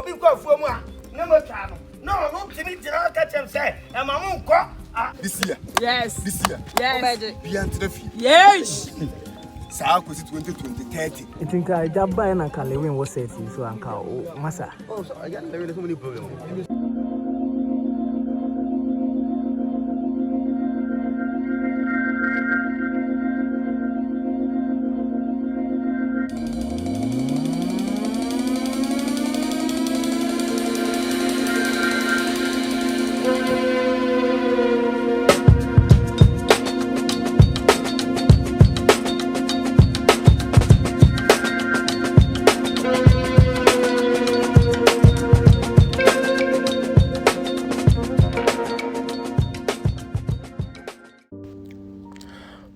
obi kwa fuomu a na mo twa no no timi tira ka chem say e ma mo nko this year yes beyond the fee yes saa ko 2030 I think I just buy na Lilwin was set so anka o masa oh so I got so many problems.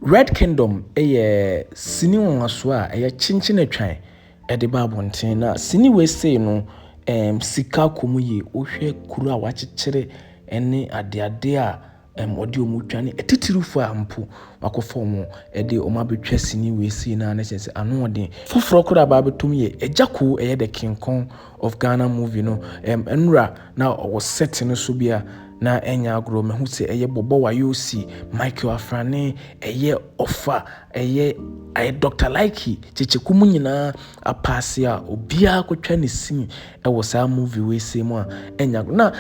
Red Kingdom sini wonso a kyenkyen Twan de ba abonten na sini we say no sika komuye ohwe kuru a wakyekere ene adeade a odi omutwane etitirufo ampo makofo mo de omabetwa sini we say na na sense ano ode foforo kura ba betum ye Agyakoo the King Kong of Ghana movie no enra na was set no so bia na enya agro me hu se bobo wa yosi Michael Afrane offer Dr. Likee Kyenkyen nyina apase a obia kotwa ne sin sa movie we se mu a enya na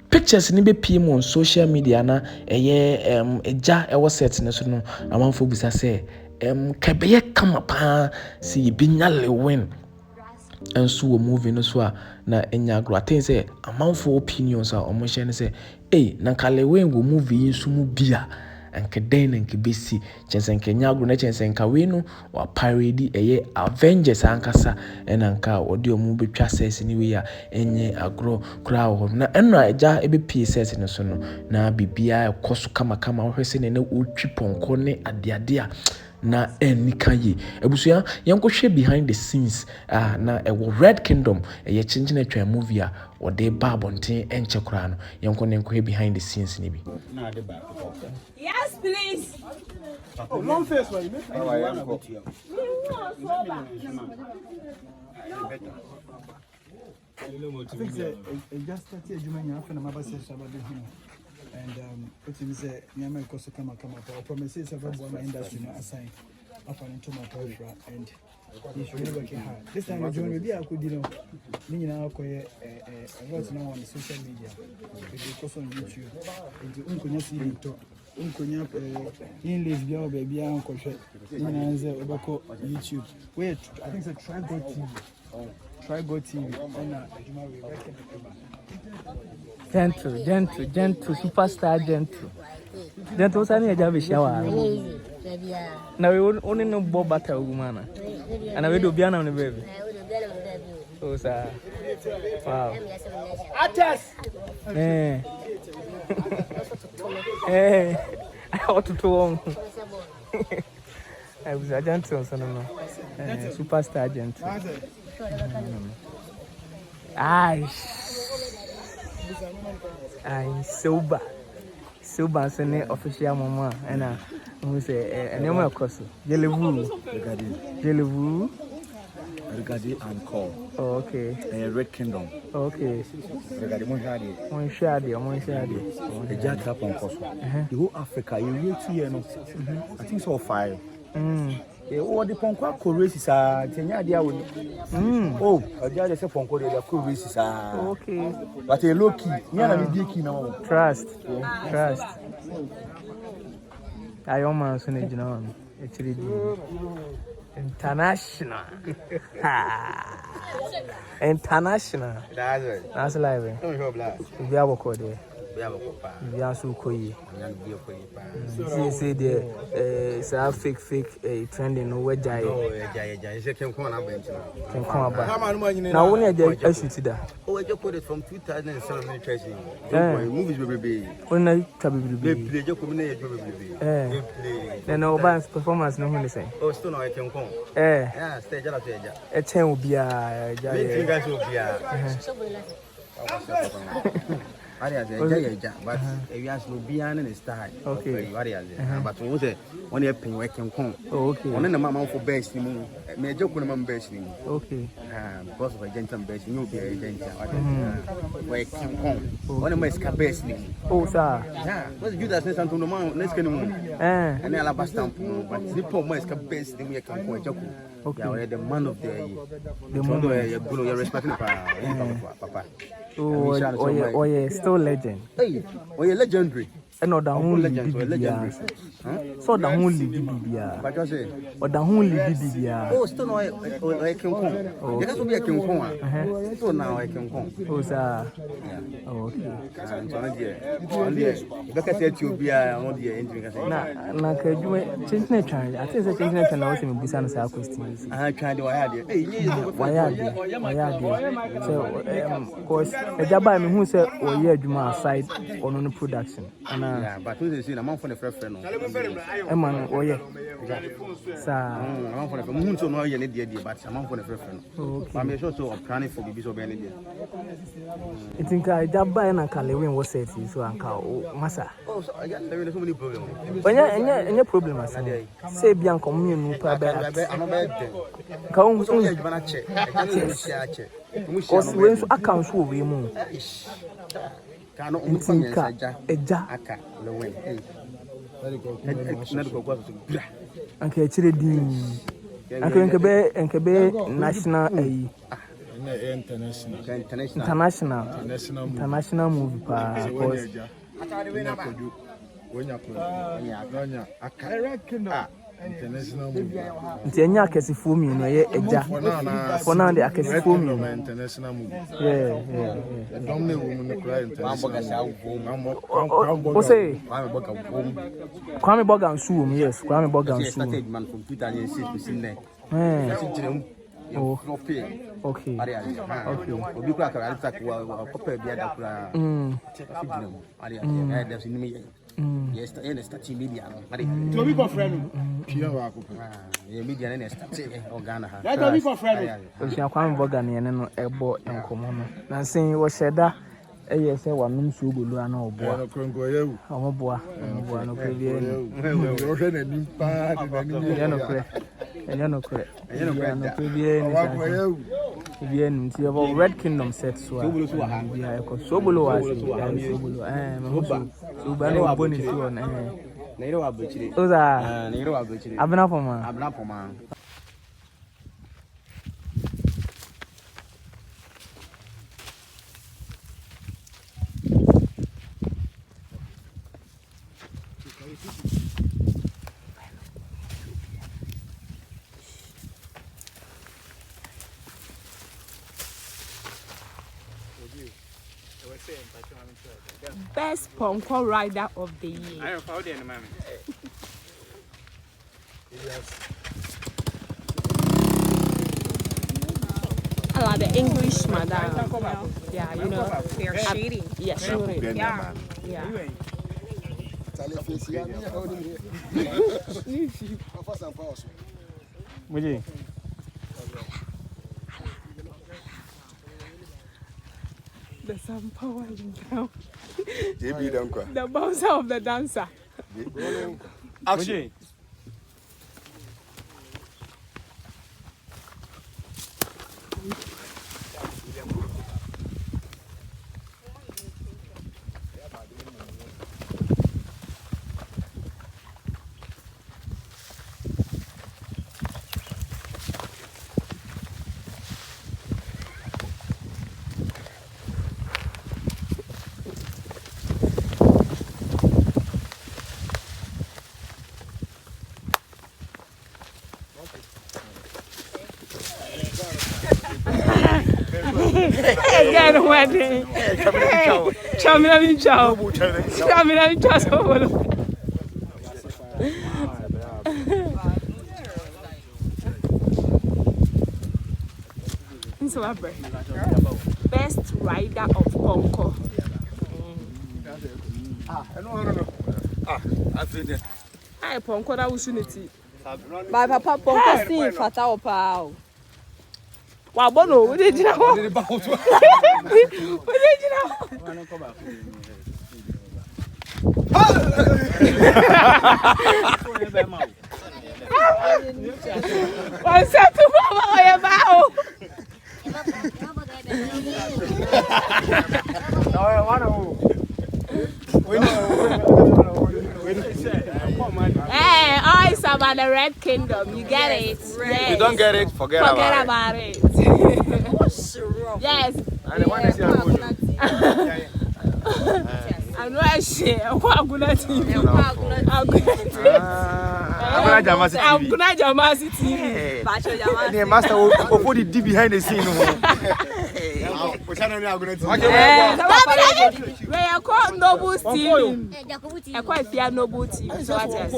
pictures ni be PM on social media na eja set ne so no amanfo bisa se kebeye kama pa si binya Lilwin enso wo movie no so a na enya agro aten say amanfo opinions a omo share ne say na Lilwin wo movie nso mu bia enke den enke besi chensen kenya agro na chensen ka we no wa parody Avengers ankasa enanka odi omu betwa ses ni we a enye agro kra wo na enra eja ebe pieces ne so no na bibia ekoso kama wo hwese ne na otwi ponko ne adeade a na enikaye ebusuya yankohwe behind the scenes na Red Kingdom kyenkyen Twan movie a wode ba bonten enche kra no yanko behind the scenes ni bi na de ba yes please long face why you how I am go just started Jumanya after my bus and it is a Yama Kosakama promises of one industry assign up into my power and you should never get hard. This time I joined with I could meaning I was now on social media, because on YouTube, and the Unkunya see to Unkunya English girl baby uncle Obako YouTube. Wait, I think it's a Try Go TV. Gentle, superstar gentle sani eja shower. Na we only no bob butter woman. And we do biana on the baby. Oh sir. Wow. Atas I want to do I was a gentle son no. Superstar gentle. Ay sober sene official mama and we say enema koso jelevu Regarding and call. Oh, okay. Red Kingdom. Okay. Regarding Monshadi. The Jack up on Koso. The whole Africa, you really see, no. I think so 5. What the Ponko races are, Tenya dia with. Oh, a judge said Ponko, the cool races are. Okay. But a low key, never be key now. Trust. I almost need to know. It's really international. International. That's live. We have a code there. We are so coy. See the fake trending over Jai. Can come back. Now, when I shoot that. Oh, I just put it from 2007. Movies will be. When I then no band's performance, no one say. Oh, still no, I can come. Yeah, stage up there. A 10 will be a What is it? But if you ask no beyond in the style. Okay. What is it? But what was it? When you're paying working con. Okay. One in the mamma for best in major Kunaman best in. Okay. Because of a gentle best, you'll be a gentle. Working con. One of my scabest name. Oh, sir. Yeah, what's you that says Antonio Man, let's get him. And Alabastan, but the poor my scabest name, you can point Jacob. Okay, the man of the year. The man of you're respecting Papa. Oh, yeah, still legend. Hey, oh, you're legendary. And not the whole legend, legendary. So the whole Libya. But I say, or the whole Libya. oh, still no, I can come. You have to be a king home. So now I can come. Oh, sir. Oh, okay. Look at it, you'll be on the engine. Now, could you change the channel? I think the change the channel was in Busan South questions. I tried to have it. Why are they? So, of course, a job I mean, who said, oh, yeah, you must side on the production. Yeah, but who's the amount for the first friend? Man, oh, yeah. Sir, I'm for the moon to know you need the idea, but I'm for the first friend. I'm sure so planning for the Bishop Benedict. I think I job by and I can live in what says so and cow, Massa. Oh, I got so many problems. But any problem, I say, Bian commune, I'm a bad. Come to me, check. Because when accounts will be moved. Cannot Aka, Lilwin. Okay, Chile, I can be national international movie. International movie. Ntenya kesi for me no ye eja. For now the akesi for me. International movie. Yeah. Don't know woman no cry international. O say Kwame Bogan Suum, yes, Kwame Bogan Suum. Man from 2006 in there. Oh, okay. Obi kwa ka alita kwa papa bia da kura. Yes, the start media. To be for friend. Yeah, media na start organa ha. That be for friend. Osia Kwame Bogan ye no ebo enkomo no. Na sen wo sheda eye se wanum su obolu ana oboa. Omoboa no kwe no hwe na nimpa de na nim. Enye no kre. Bien, see about Red Kingdom set so. Sobolo was. So bano aboni si on na iro abuchire. Oza. Na iro abuchire. Abna poma. Best Ponko rider of the year. I am proud of him, I like the English madam. Yeah, you know, they're shady. Yeah, shady. Yeah. Muji. The some power in town. JB Dankwa. The bouncer of the dancer. Action. Again, wedding. Chamina Chow. So, best rider of Ponko. I Ponko that was unity. By Papa Ponko, see Fata Opao. Wabono, we did you know? We did you know? What's up to Mama? Hey, oh, it's about the Red Kingdom. You get it? Yes. You don't get it, forget about it. Yes. And the one is here. I'm not sure. I'm going to TV. I'm going to Jamasi TV. The master will put it behind the scene. We are called Noble TV. I quite fear Noble TV. So what I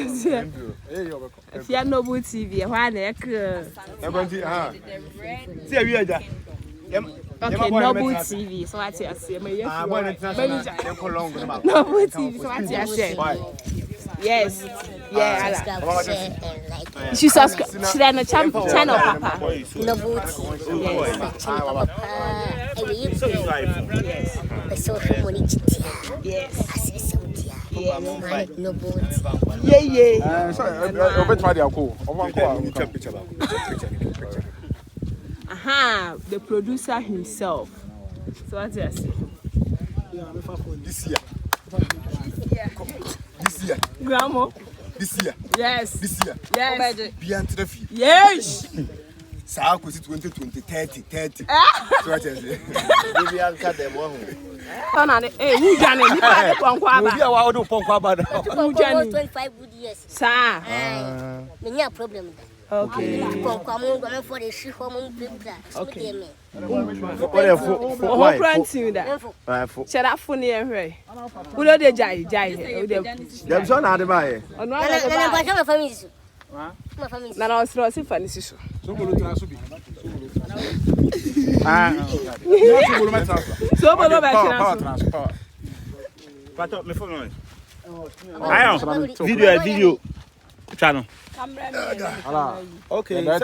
say. If you are Noble TV, why okay, Noble TV. So what I say. Noble TV. So what I say. Yes. Yeah. You should subscribe. Should I not channel, Papa? Noble TV. Yes. The social money. Yes. Noble TV. Yeah. The producer himself. So what do I say? This year. Grandma. This year. Yes. This year. Yes. Beyond the fee. Yes. South was 2020, 30. So what I say? Maybe I'll cut them one. Hey, who Johnny? You can't We are out of Ponquaba. 25 good years. Sir. No problem. Okay. For the she home people. Okay. Who granting that? Shut up for near her. Who know the jai? Them son had to buy. Now I was throwing funny issue. So video channel. Okay. Miss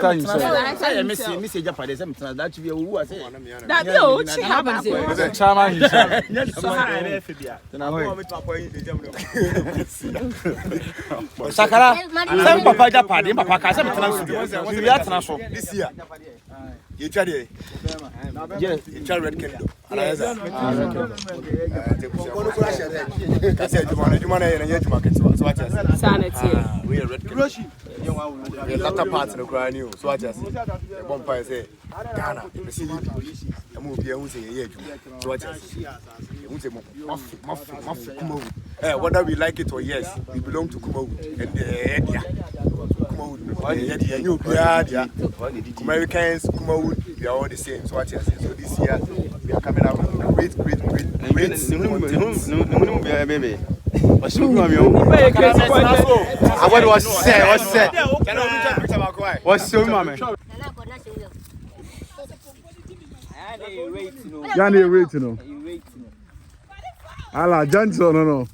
Japanese. That should be who I say. That you happens. Chairman himself. Sakara. Some Papa Japan, Papa Casa, this year. You try it. Yes, you try Red Kingdom. I said, you want to market. So what I Sanity. We are Red Kingdom. The latter parts of the cry new. So what I say, the bumpire say, Ghana, the city, the movie, who say, yeah, so what I say, who say, Kumo. Whether we like it or yes, we belong to Kumo and the area. Americans, Kumo, we are all the same. So what I say, so this year we are coming out with great. Baby. What was said? What's so, mamma? Johnny, wait, no. Allah, Johnson, no.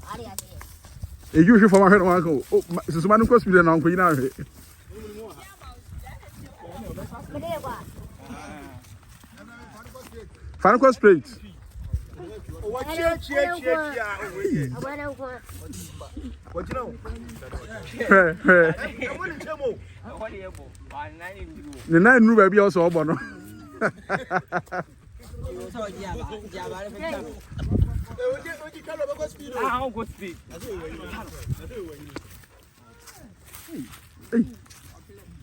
A usual for my head, uncle. Oh, so man, of course, we don't uncle, you know. Final straight. What you know? The night room will be also open.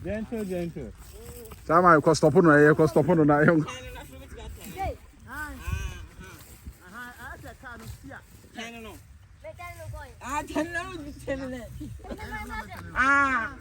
Gentle. Sama ko stop no e ko stop no na e. Ah.